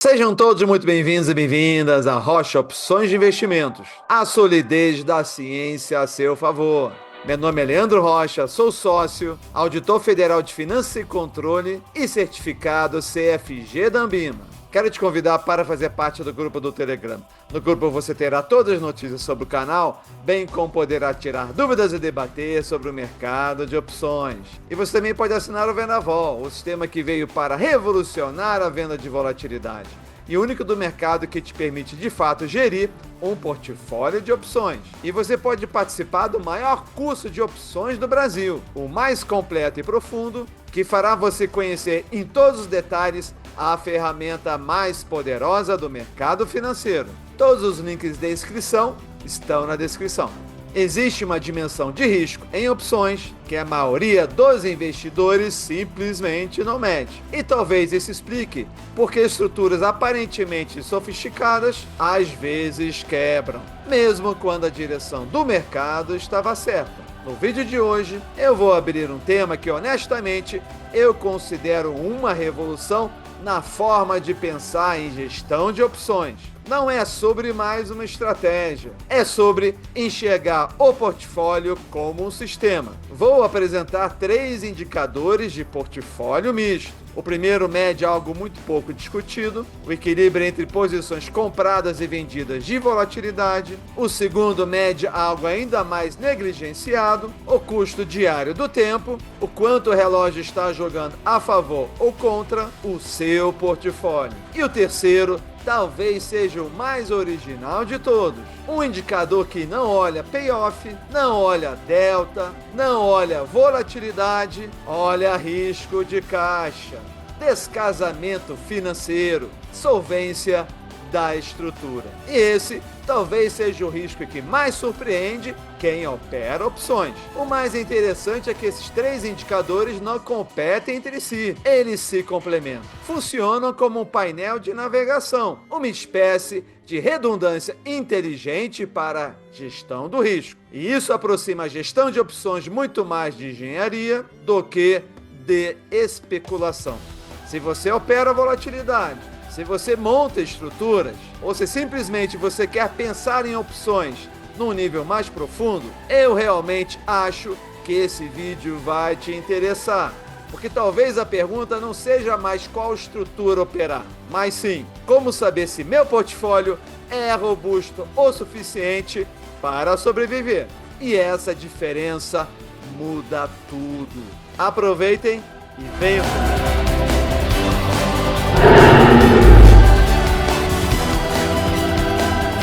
Sejam todos muito bem-vindos e bem-vindas à Rocha Opções de Investimentos, a solidez da ciência a seu favor. Meu nome é Leandro Rocha, sou sócio, auditor federal de Finanças e Controle e certificado CFG da Anbima. Quero te convidar para fazer parte do grupo do Telegram. No grupo você terá todas as notícias sobre o canal, bem como poderá tirar dúvidas e debater sobre o mercado de opções. E você também pode assinar o Venavol, o sistema que veio para revolucionar a venda de volatilidade. E o único do mercado que te permite de fato gerir um portfólio de opções. E você pode participar do maior curso de opções do Brasil, o mais completo e profundo, que fará você conhecer em todos os detalhes a ferramenta mais poderosa do mercado financeiro. Todos os links de inscrição estão na descrição. Existe uma dimensão de risco em opções que a maioria dos investidores simplesmente não mede. E talvez isso explique porque estruturas aparentemente sofisticadas às vezes quebram, mesmo quando a direção do mercado estava certa. No vídeo de hoje, eu vou abrir um tema que honestamente eu considero uma revolução na forma de pensar em gestão de opções. Não é sobre mais uma estratégia, é sobre enxergar o portfólio como um sistema. Vou apresentar 3 indicadores de portfólio misto. O primeiro mede algo muito pouco discutido, o equilíbrio entre posições compradas e vendidas de volatilidade. O segundo mede algo ainda mais negligenciado, o custo diário do tempo, o quanto o relógio está jogando a favor ou contra o seu portfólio. E o terceiro talvez seja o mais original de todos. Um indicador que não olha payoff, não olha delta, não olha volatilidade, olha risco de caixa, descasamento financeiro, solvência da estrutura. E esse talvez seja o risco que mais surpreende quem opera opções. O mais interessante é que esses 3 indicadores não competem entre si, eles se complementam. Funcionam como um painel de navegação, uma espécie de redundância inteligente para a gestão do risco. E isso aproxima a gestão de opções muito mais de engenharia do que de especulação. Se você opera volatilidade, se você monta estruturas, ou se simplesmente você quer pensar em opções num nível mais profundo, eu realmente acho que esse vídeo vai te interessar. Porque talvez a pergunta não seja mais qual estrutura operar, mas sim, como saber se meu portfólio é robusto o suficiente para sobreviver. E essa diferença muda tudo. Aproveitem e venham comigo.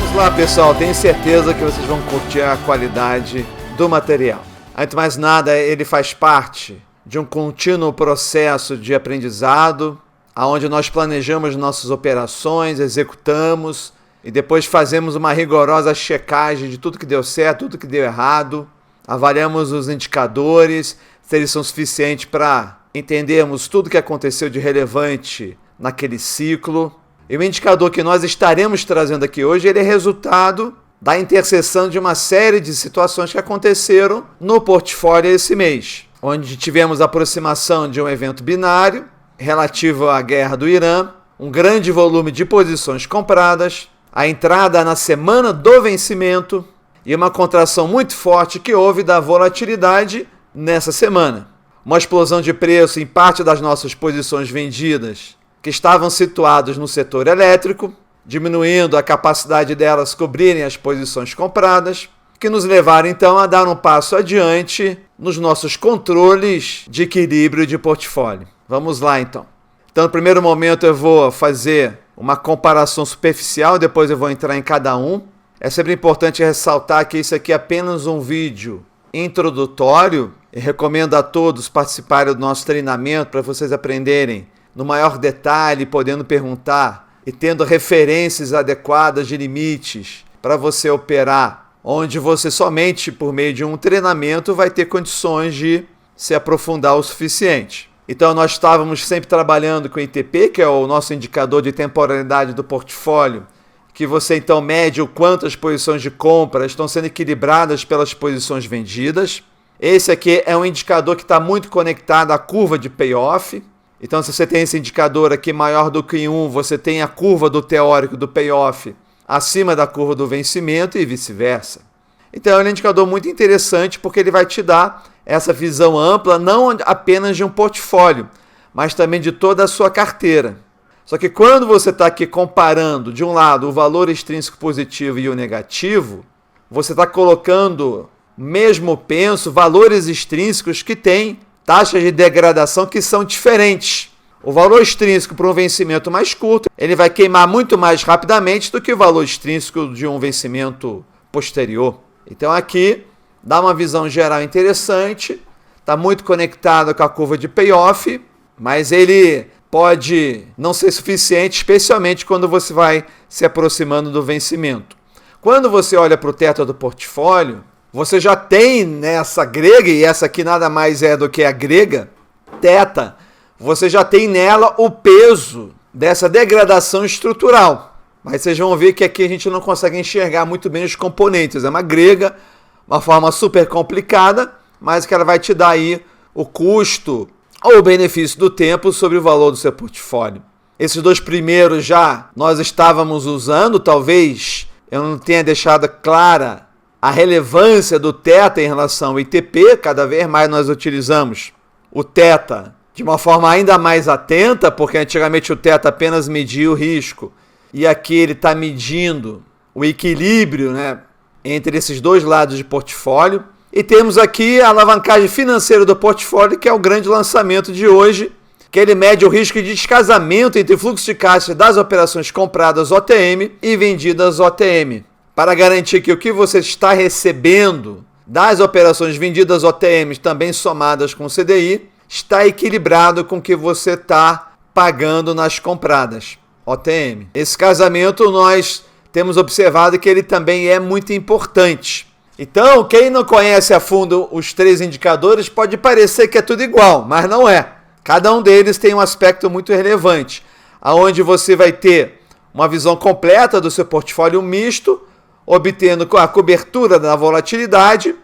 Vamos lá, pessoal, tenho certeza que vocês vão curtir a qualidade do material. Antes de mais nada, ele faz parte de um contínuo processo de aprendizado, onde nós planejamos nossas operações, executamos e depois fazemos uma rigorosa checagem de tudo que deu certo, tudo que deu errado, avaliamos os indicadores, se eles são suficientes para entendermos tudo que aconteceu de relevante naquele ciclo. E o indicador que nós estaremos trazendo aqui hoje, ele é resultado da interseção de uma série de situações que aconteceram no portfólio esse mês, onde tivemos a aproximação de um evento binário relativo à guerra do Irã, um grande volume de posições compradas, a entrada na semana do vencimento e uma contração muito forte que houve da volatilidade nessa semana. Uma explosão de preço em parte das nossas posições vendidas, que estavam situados no setor elétrico, diminuindo a capacidade delas cobrirem as posições compradas, que nos levaram então a dar um passo adiante nos nossos controles de equilíbrio de portfólio. Vamos lá então. Então, no primeiro momento eu vou fazer uma comparação superficial, depois eu vou entrar em cada um. É sempre importante ressaltar que isso aqui é apenas um vídeo introdutório e recomendo a todos participarem do nosso treinamento para vocês aprenderem no maior detalhe, podendo perguntar e tendo referências adequadas de limites para você operar, onde você somente por meio de um treinamento vai ter condições de se aprofundar o suficiente. Então nós estávamos sempre trabalhando com o ITP, que é o nosso indicador de temporalidade do portfólio, que você então mede o quanto as posições de compra estão sendo equilibradas pelas posições vendidas. Esse aqui é um indicador que está muito conectado à curva de payoff. Então, se você tem esse indicador aqui maior do que 1, você tem a curva do teórico do payoff acima da curva do vencimento e vice-versa. Então, ele é um indicador muito interessante porque ele vai te dar essa visão ampla, não apenas de um portfólio, mas também de toda a sua carteira. Só que quando você está aqui comparando, de um lado, o valor extrínseco positivo e o negativo, você está colocando, mesmo penso, valores extrínsecos que têm taxas de degradação que são diferentes. O valor extrínseco para um vencimento mais curto, ele vai queimar muito mais rapidamente do que o valor extrínseco de um vencimento posterior. Então aqui dá uma visão geral interessante, está muito conectado com a curva de payoff, mas ele pode não ser suficiente, especialmente quando você vai se aproximando do vencimento. Quando você olha para o teto do portfólio, você já tem nessa grega, e essa aqui nada mais é do que a grega, θ, você já tem nela o peso dessa degradação estrutural. Mas vocês vão ver que aqui a gente não consegue enxergar muito bem os componentes. É uma grega, uma forma super complicada, mas que ela vai te dar aí o custo ou o benefício do tempo sobre o valor do seu portfólio. Esses dois primeiros já nós estávamos usando, talvez eu não tenha deixado clara a relevância do θ em relação ao ITP, cada vez mais nós utilizamos o θ de uma forma ainda mais atenta, porque antigamente o θ apenas media o risco, e aqui ele está medindo o equilíbrio, né, entre esses dois lados de portfólio. E temos aqui a alavancagem financeira do portfólio, que é o grande lançamento de hoje, que ele mede o risco de descasamento entre fluxo de caixa das operações compradas OTM e vendidas OTM, para garantir que o que você está recebendo das operações vendidas OTM, também somadas com o CDI, está equilibrado com o que você está pagando nas compradas OTM. Esse casamento nós temos observado que ele também é muito importante. Então, quem não conhece a fundo os três indicadores pode parecer que é tudo igual, mas não é. Cada um deles tem um aspecto muito relevante, onde você vai ter uma visão completa do seu portfólio misto, obtendo a cobertura da volatilidade,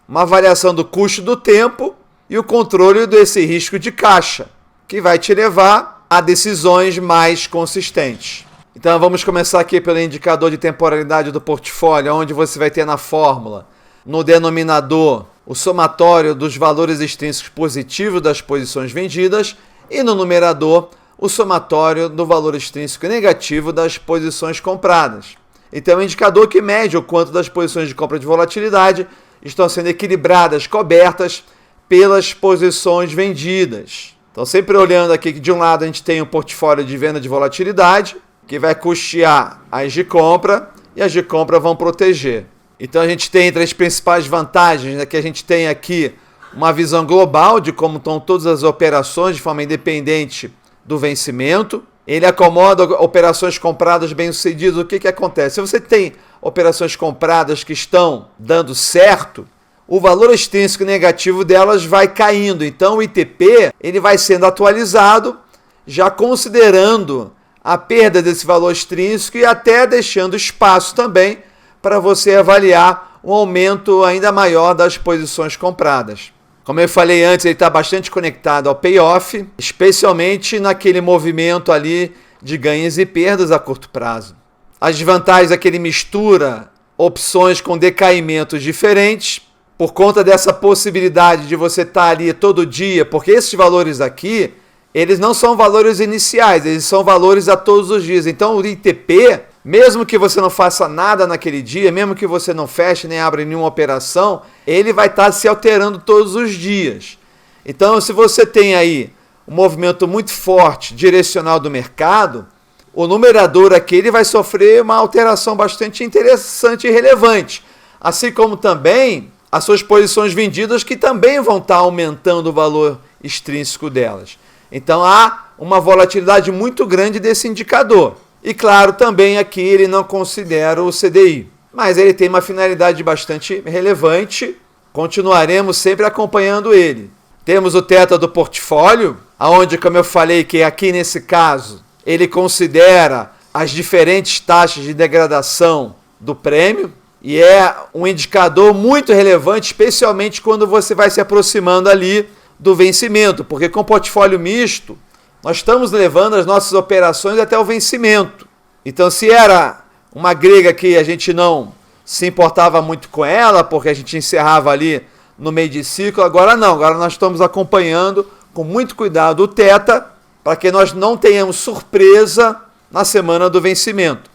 uma avaliação do custo do tempo e o controle desse risco de caixa, que vai te levar a decisões mais consistentes. Então vamos começar aqui pelo indicador de temporalidade do portfólio, onde você vai ter na fórmula, no denominador, o somatório dos valores extrínsecos positivos das posições vendidas e no numerador, o somatório do valor extrínseco negativo das posições compradas. Então é um indicador que mede o quanto das posições de compra de volatilidade estão sendo equilibradas, cobertas pelas posições vendidas. Então sempre olhando aqui que de um lado a gente tem um portfólio de venda de volatilidade, que vai custear as de compra, e as de compra vão proteger. Então a gente tem entre as principais vantagens, né, que a gente tem aqui uma visão global de como estão todas as operações de forma independente do vencimento. Ele acomoda operações compradas bem-sucedidas. O que acontece? Se você tem operações compradas que estão dando certo, o valor extrínseco negativo delas vai caindo. Então o ITP ele vai sendo atualizado, já considerando a perda desse valor extrínseco e até deixando espaço também para você avaliar um aumento ainda maior das posições compradas. Como eu falei antes, ele está bastante conectado ao payoff, especialmente naquele movimento ali de ganhos e perdas a curto prazo. As desvantagens é que ele mistura opções com decaimentos diferentes, por conta dessa possibilidade de você estar ali todo dia, porque esses valores aqui, eles não são valores iniciais, eles são valores a todos os dias. Então o ITP, mesmo que você não faça nada naquele dia, mesmo que você não feche nem abra nenhuma operação, ele vai estar se alterando todos os dias. Então se você tem aí um movimento muito forte, direcional do mercado, o numerador aqui ele vai sofrer uma alteração bastante interessante e relevante. Assim como também as suas posições vendidas que também vão estar aumentando o valor extrínseco delas. Então há uma volatilidade muito grande desse indicador. E claro, também aqui ele não considera o CDI, mas ele tem uma finalidade bastante relevante. Continuaremos sempre acompanhando ele. Temos o θ do portfólio, onde, como eu falei, que aqui nesse caso, ele considera as diferentes taxas de degradação do prêmio, e é um indicador muito relevante, especialmente quando você vai se aproximando ali do vencimento, porque com portfólio misto, nós estamos levando as nossas operações até o vencimento. Então, se era uma grega que a gente não se importava muito com ela, porque a gente encerrava ali no meio de ciclo, agora não. Agora nós estamos acompanhando com muito cuidado o θ, para que nós não tenhamos surpresa na semana do vencimento.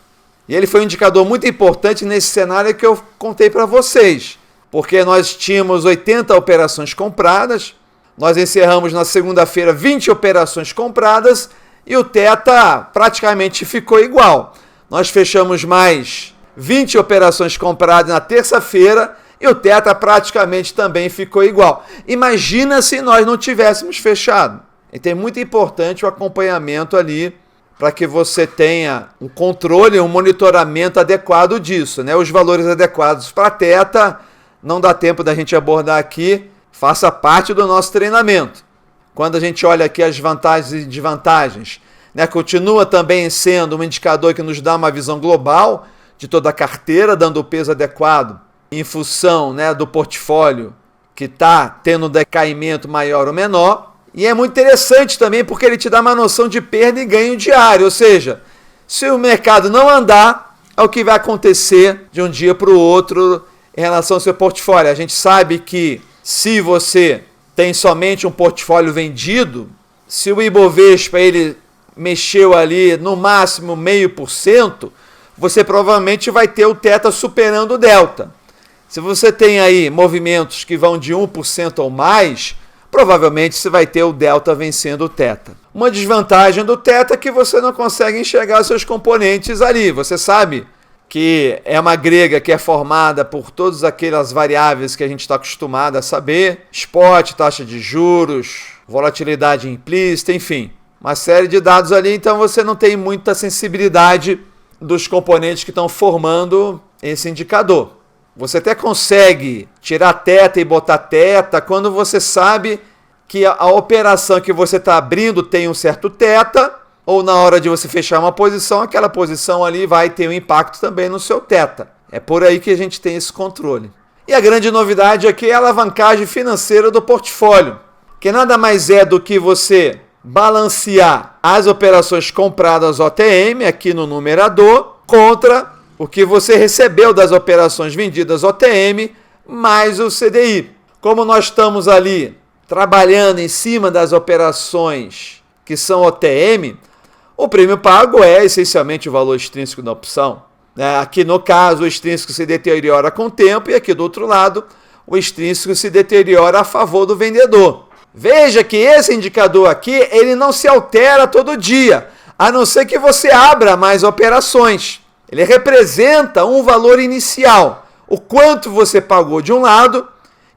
E ele foi um indicador muito importante nesse cenário que eu contei para vocês, porque nós tínhamos 80 operações compradas, nós encerramos na segunda-feira 20 operações compradas e o θ praticamente ficou igual. Nós fechamos mais 20 operações compradas na terça-feira e o θ praticamente também ficou igual. Imagina se nós não tivéssemos fechado. Então é muito importante o acompanhamento ali para que você tenha um controle, um monitoramento adequado disso, né? Os valores adequados para θ, não dá tempo da gente abordar aqui, faça parte do nosso treinamento. Quando a gente olha aqui as vantagens e desvantagens, né? Continua também sendo um indicador que nos dá uma visão global de toda a carteira, dando o peso adequado em função, né, do portfólio que está tendo um decaimento maior ou menor. E é muito interessante também porque ele te dá uma noção de perda e ganho diário, ou seja, se o mercado não andar, é o que vai acontecer de um dia para o outro em relação ao seu portfólio. A gente sabe que se você tem somente um portfólio vendido, se o Ibovespa ele mexeu ali no máximo 0,5%, você provavelmente vai ter o θ superando o delta. Se você tem aí movimentos que vão de 1% ou mais, provavelmente você vai ter o delta vencendo o θ. Uma desvantagem do θ é que você não consegue enxergar seus componentes ali. Você sabe que é uma grega que é formada por todas aquelas variáveis que a gente está acostumado a saber. Spot, taxa de juros, volatilidade implícita, enfim. Uma série de dados ali, então você não tem muita sensibilidade dos componentes que estão formando esse indicador. Você até consegue tirar θ e botar θ quando você sabe que a operação que você está abrindo tem um certo θ, ou na hora de você fechar uma posição, aquela posição ali vai ter um impacto também no seu θ. É por aí que a gente tem esse controle. E a grande novidade aqui é a alavancagem financeira do portfólio, que nada mais é do que você balancear as operações compradas OTM aqui no numerador contra o que você recebeu das operações vendidas OTM mais o CDI. Como nós estamos ali trabalhando em cima das operações que são OTM, o prêmio pago é essencialmente o valor extrínseco da opção. Aqui no caso o extrínseco se deteriora com o tempo e aqui do outro lado o extrínseco se deteriora a favor do vendedor. Veja que esse indicador aqui ele não se altera todo dia, a não ser que você abra mais operações. Ele representa um valor inicial, o quanto você pagou de um lado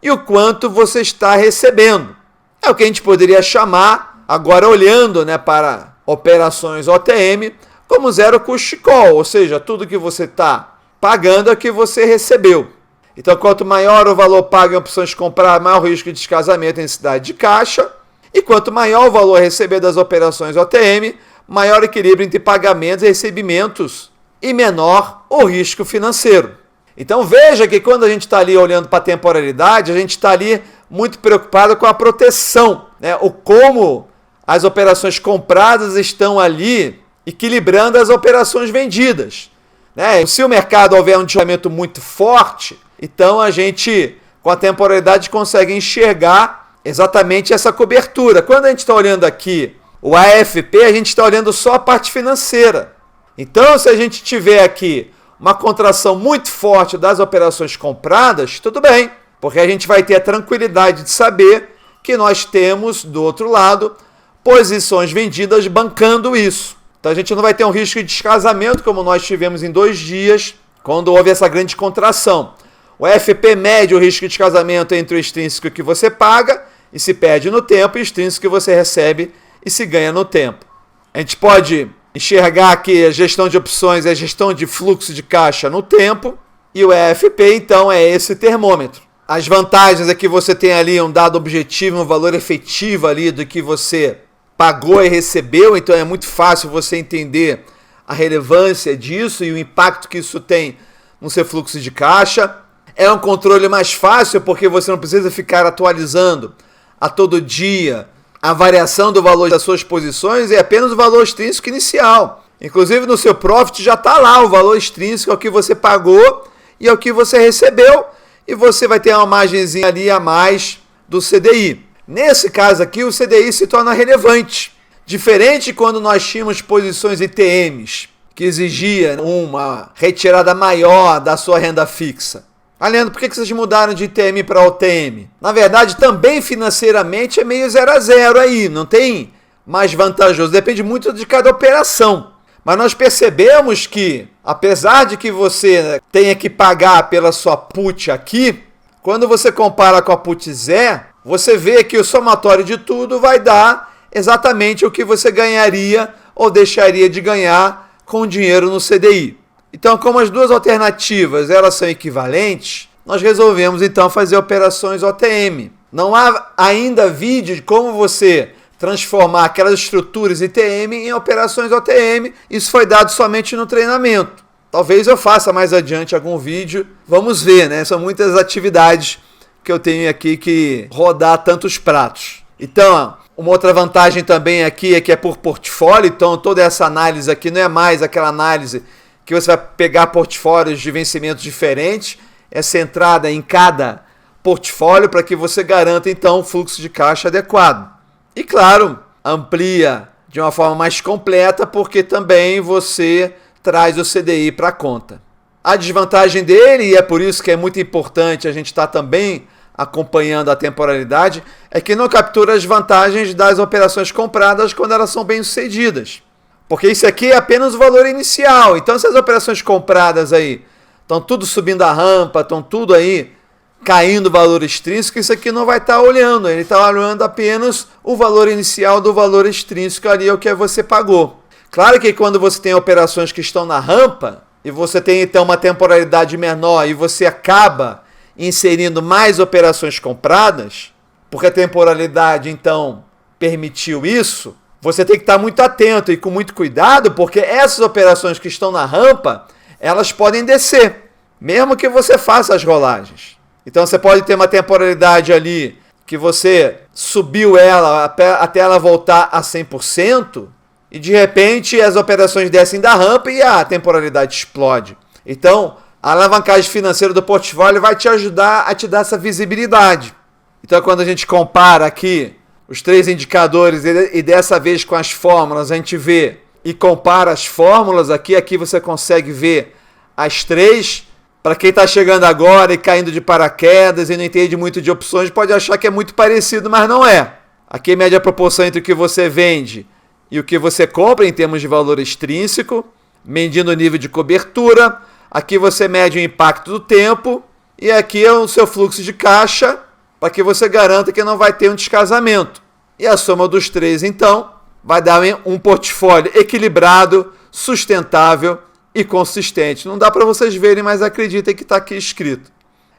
e o quanto você está recebendo. É o que a gente poderia chamar, agora olhando, né, para operações OTM, como zero custo call, ou seja, tudo que você está pagando é o que você recebeu. Então, quanto maior o valor pago em opções de comprar, maior o risco de descasamento em necessidade de caixa, e quanto maior o valor receber das operações OTM, maior o equilíbrio entre pagamentos e recebimentos, e menor o risco financeiro. Então veja que quando a gente está ali olhando para a temporalidade, a gente está ali muito preocupado com a proteção, né? O como as operações compradas estão ali equilibrando as operações vendidas, né? Se o mercado houver um deslocamento muito forte, então a gente com a temporalidade consegue enxergar exatamente essa cobertura. Quando a gente está olhando aqui o AFP, a gente está olhando só a parte financeira. Então, se a gente tiver aqui uma contração muito forte das operações compradas, tudo bem, porque a gente vai ter a tranquilidade de saber que nós temos, do outro lado, posições vendidas bancando isso. Então, a gente não vai ter um risco de descasamento, como nós tivemos em 2 dias, quando houve essa grande contração. O FP mede o risco de descasamento entre o extrínseco que você paga e se perde no tempo, e o extrínseco que você recebe e se ganha no tempo. A gente pode enxergar que a gestão de opções é a gestão de fluxo de caixa no tempo, e o EFP, então, é esse termômetro. As vantagens é que você tem ali um dado objetivo, um valor efetivo ali do que você pagou e recebeu, então é muito fácil você entender a relevância disso e o impacto que isso tem no seu fluxo de caixa. É um controle mais fácil porque você não precisa ficar atualizando a todo dia a variação do valor das suas posições é apenas o valor extrínseco inicial. Inclusive no seu profit já está lá o valor extrínseco, é o que você pagou e é o que você recebeu, e você vai ter uma margenzinha ali a mais do CDI. Nesse caso aqui, o CDI se torna relevante. Diferente quando nós tínhamos posições ITMs, que exigia uma retirada maior da sua renda fixa. Leandro, por que vocês mudaram de ITM para OTM? Na verdade, também financeiramente é meio 0 a 0 aí, não tem mais vantajoso, depende muito de cada operação. Mas nós percebemos que, apesar de que você tenha que pagar pela sua put aqui, quando você compara com a put Zé, você vê que o somatório de tudo vai dar exatamente o que você ganharia ou deixaria de ganhar com o dinheiro no CDI. Então, como as duas alternativas elas são equivalentes, nós resolvemos então fazer operações OTM. Não há ainda vídeo de como você transformar aquelas estruturas ITM em operações OTM. Isso foi dado somente no treinamento. Talvez eu faça mais adiante algum vídeo. Vamos ver, né? São muitas atividades que eu tenho aqui que rodar tantos pratos. Então, uma outra vantagem também aqui é que é por portfólio. Então, toda essa análise aqui não é mais aquela análise que você vai pegar portfólios de vencimentos diferentes, é centrada em cada portfólio para que você garanta, então, um fluxo de caixa adequado. E, claro, amplia de uma forma mais completa, porque também você traz o CDI para a conta. A desvantagem dele, e é por isso que é muito importante a gente estar também acompanhando a temporalidade, é que não captura as vantagens das operações compradas quando elas são bem-sucedidas. Porque isso aqui é apenas o valor inicial. Então, se as operações compradas aí estão tudo subindo a rampa, estão tudo aí caindo o valor extrínseco, isso aqui não vai estar olhando. Ele está olhando apenas o valor inicial do valor extrínseco ali, é o que você pagou. Claro que quando você tem operações que estão na rampa, e você tem então uma temporalidade menor, e você acaba inserindo mais operações compradas, porque a temporalidade então permitiu isso, você tem que estar muito atento e com muito cuidado, porque essas operações que estão na rampa, elas podem descer, mesmo que você faça as rolagens. Então você pode ter uma temporalidade ali que você subiu ela até ela voltar a 100%, e de repente as operações descem da rampa e a temporalidade explode. Então, a alavancagem financeira do portfólio vai te ajudar a te dar essa visibilidade. Então, quando a gente compara aqui os três indicadores e dessa vez com as fórmulas, a gente vê e compara as fórmulas aqui você consegue ver as três. Para quem está chegando agora e caindo de paraquedas e não entende muito de opções, pode achar que é muito parecido, mas não é. Aqui mede a proporção entre o que você vende e o que você compra em termos de valor extrínseco, medindo o nível de cobertura. Aqui você mede o impacto do tempo e aqui é o seu fluxo de caixa para que você garanta que não vai ter um descasamento. E a soma dos três, então, vai dar um portfólio equilibrado, sustentável e consistente. Não dá para vocês verem, mas acreditem que está aqui escrito.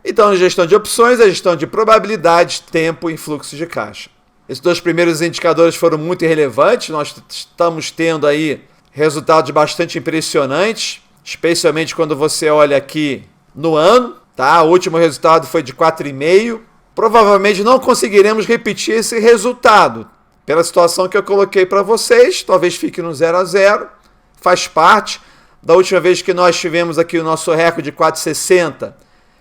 Então, a gestão de opções, a gestão de probabilidades, tempo e fluxo de caixa. Esses dois primeiros indicadores foram muito relevantes. Nós estamos tendo aí resultados bastante impressionantes, especialmente quando você olha aqui no ano. Tá? O último resultado foi de 4,5. Provavelmente não conseguiremos repetir esse resultado pela situação que eu coloquei para vocês. Talvez fique no 0 a 0. Faz parte. Da última vez que nós tivemos aqui o nosso recorde de 4,60,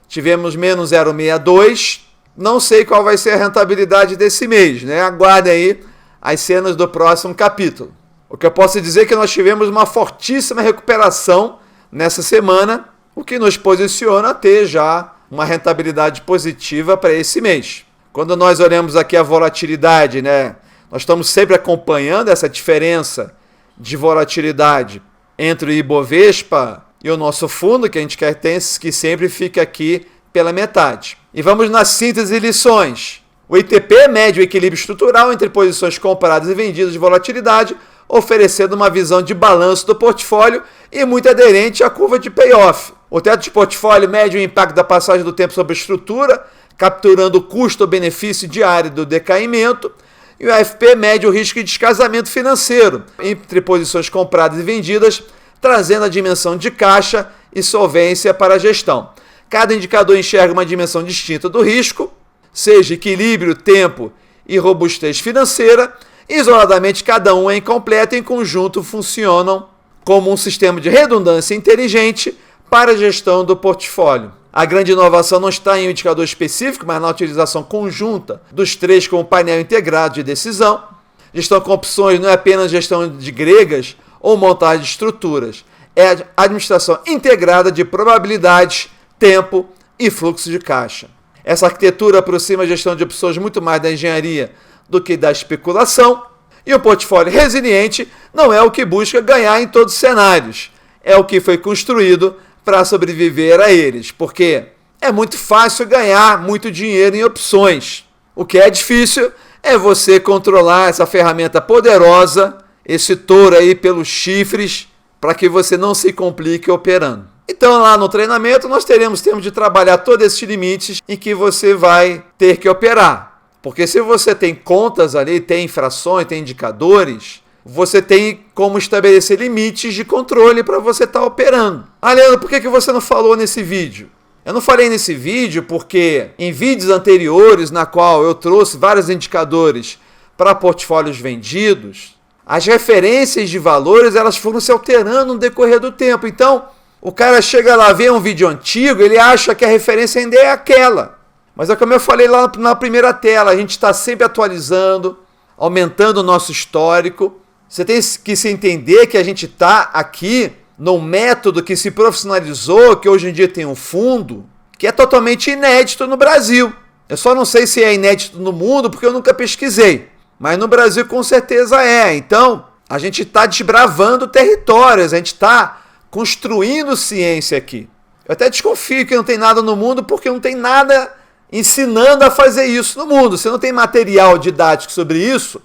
tivemos menos 0,62. Não sei qual vai ser a rentabilidade desse mês, né? Aguardem aí as cenas do próximo capítulo. O que eu posso dizer é que nós tivemos uma fortíssima recuperação nessa semana, o que nos posiciona a ter já uma rentabilidade positiva para esse mês. Quando nós olhamos aqui a volatilidade, né? Nós estamos sempre acompanhando essa diferença de volatilidade entre o Ibovespa e o nosso fundo, que a gente quer ter, que sempre fica aqui pela metade. E vamos na síntese e lições. O ITP mede o equilíbrio estrutural entre posições compradas e vendidas de volatilidade, oferecendo uma visão de balanço do portfólio e muito aderente à curva de payoff. O teto de portfólio mede o impacto da passagem do tempo sobre a estrutura, capturando o custo ou benefício diário do decaimento. E o AFP mede o risco de descasamento financeiro entre posições compradas e vendidas, trazendo a dimensão de caixa e solvência para a gestão. Cada indicador enxerga uma dimensão distinta do risco, seja equilíbrio, tempo e robustez financeira. Isoladamente, cada um é incompleto, em conjunto funcionam como um sistema de redundância inteligente para a gestão do portfólio. A grande inovação não está em um indicador específico, mas na utilização conjunta dos três como painel integrado de decisão. Gestão com opções não é apenas gestão de gregas ou montagem de estruturas, é a administração integrada de probabilidades, tempo e fluxo de caixa. Essa arquitetura aproxima a gestão de opções muito mais da engenharia do que da especulação, e o portfólio resiliente não é o que busca ganhar em todos os cenários, é o que foi construído para sobreviver a eles, porque é muito fácil ganhar muito dinheiro em opções. O que é difícil é você controlar essa ferramenta poderosa, esse touro aí pelos chifres, para que você não se complique operando. Então lá no treinamento nós teremos tempo de trabalhar todos esses limites em que você vai ter que operar. Porque se você tem contas ali, tem infrações, tem indicadores, você tem como estabelecer limites de controle para você estar operando. Ah, Leandro, por que você não falou nesse vídeo? Eu não falei nesse vídeo porque em vídeos anteriores, na qual eu trouxe vários indicadores para portfólios vendidos, as referências de valores elas foram se alterando no decorrer do tempo. Então, o cara chega lá, vê um vídeo antigo, ele acha que a referência ainda é aquela. Mas é como eu falei lá na primeira tela, a gente está sempre atualizando, aumentando o nosso histórico. Você tem que se entender que a gente está aqui num método que se profissionalizou, que hoje em dia tem um fundo, que é totalmente inédito no Brasil. Eu só não sei se é inédito no mundo, porque eu nunca pesquisei. Mas no Brasil com certeza é. Então, a gente está desbravando territórios, a gente está construindo ciência aqui. Eu até desconfio que não tem nada no mundo, porque não tem nada ensinando a fazer isso no mundo. Se não tem material didático sobre isso,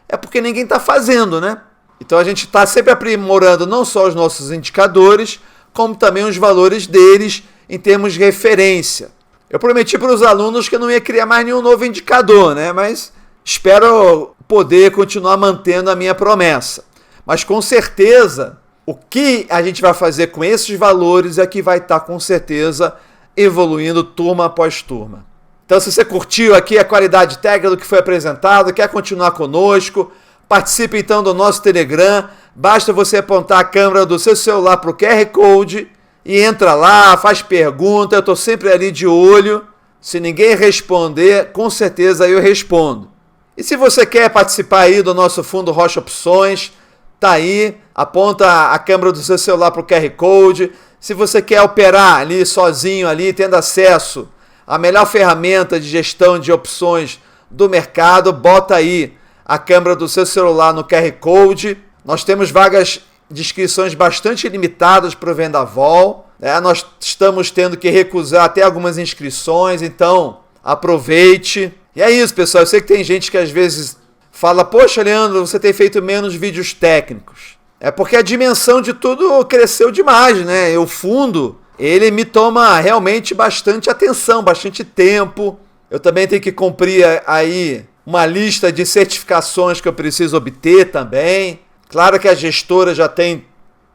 é porque ninguém está fazendo, né? Então a gente está sempre aprimorando não só os nossos indicadores, como também os valores deles em termos de referência. Eu prometi para os alunos que eu não ia criar mais nenhum novo indicador, né? Mas espero poder continuar mantendo a minha promessa. Mas com certeza, o que a gente vai fazer com esses valores é que vai estar com certeza evoluindo turma após turma. Então, se você curtiu aqui a qualidade técnica do que foi apresentado, quer continuar conosco, participe então do nosso Telegram. Basta você apontar a câmera do seu celular para o QR Code e entra lá, faz pergunta. Eu estou sempre ali de olho. Se ninguém responder, com certeza eu respondo. E se você quer participar aí do nosso Fundo Rocha Opções, tá aí, aponta a câmera do seu celular para o QR Code. Se você quer operar ali sozinho, ali, tendo acesso à melhor ferramenta de gestão de opções do mercado, bota aí a câmera do seu celular no QR Code. Nós temos vagas de inscrições bastante limitadas para o Vendaval. Nós estamos tendo que recusar até algumas inscrições, então aproveite. E é isso, pessoal. Eu sei que tem gente que às vezes fala, poxa, Leandro, você tem feito menos vídeos técnicos. É porque a dimensão de tudo cresceu demais, né? E o fundo, ele me toma realmente bastante atenção, bastante tempo. Eu também tenho que cumprir aí uma lista de certificações que eu preciso obter também. Claro que a gestora já tem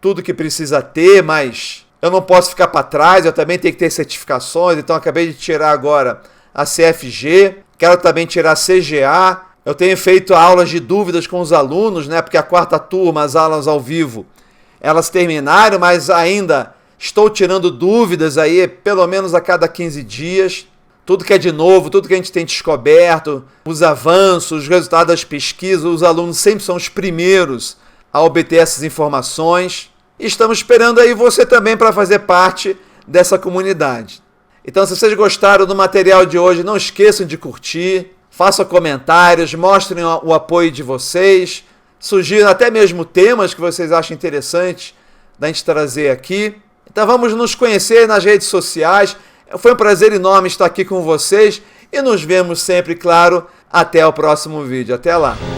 tudo que precisa ter, mas eu não posso ficar para trás, eu também tenho que ter certificações. Então, acabei de tirar agora a CFG, quero também tirar a CGA. Eu tenho feito aulas de dúvidas com os alunos, né? Porque a quarta turma, as aulas ao vivo, elas terminaram, mas ainda estou tirando dúvidas aí, pelo menos a cada 15 dias. Tudo que é de novo, tudo que a gente tem descoberto, os avanços, os resultados das pesquisas, os alunos sempre são os primeiros a obter essas informações. E estamos esperando aí você também para fazer parte dessa comunidade. Então, se vocês gostaram do material de hoje, não esqueçam de curtir. Façam comentários, mostrem o apoio de vocês, sugiram até mesmo temas que vocês acham interessantes da gente trazer aqui. Então vamos nos conhecer nas redes sociais. Foi um prazer enorme estar aqui com vocês e nos vemos sempre, claro, até o próximo vídeo. Até lá!